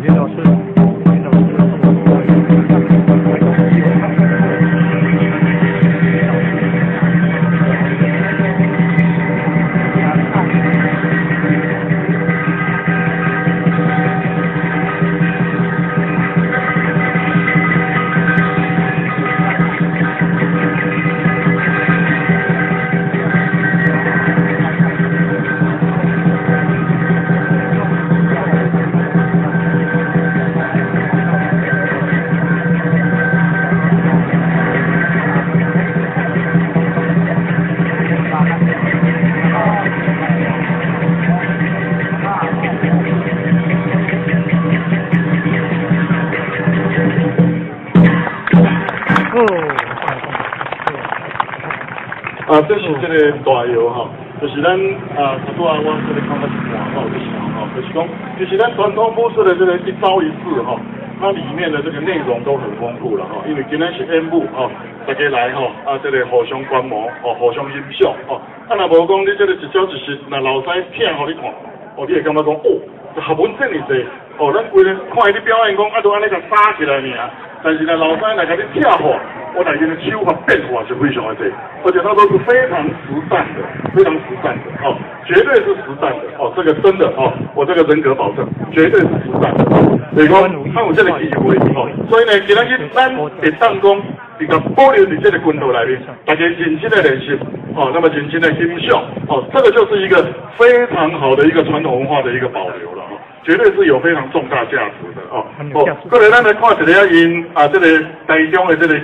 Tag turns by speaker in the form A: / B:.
A: 袁老师，袁老师
B: 这是这个大药哈，就是咱差不多我这个看到一半哈，就是哈，就是讲，就是咱传统武术的这个一招一式哈，它里面的这个内容都很丰富了哈，因为今天是演武哈，大家来哈，这个互相观摩互相欣赏哦，若无讲你这个一招一式，那老师片互你看，你会感觉讲学问这么多，咱规日看伊表演讲，都安尼甲杀起来尔，但是呢，老师来甲你跳好。我感觉的手法变化是非常的多，而且它都是非常实战的，非常实战的绝对是实战的这个真的我这个人格保证，绝对是实战的。所以讲，他有这个机会所以呢，今日咱会当讲一个保留在这个军队里面，大家认真的练习那么认真的欣赏这个就是一个非常好的一个传统文化的一个保留了绝对是有非常重大价值的过来咱来看一下因这个台中的这个。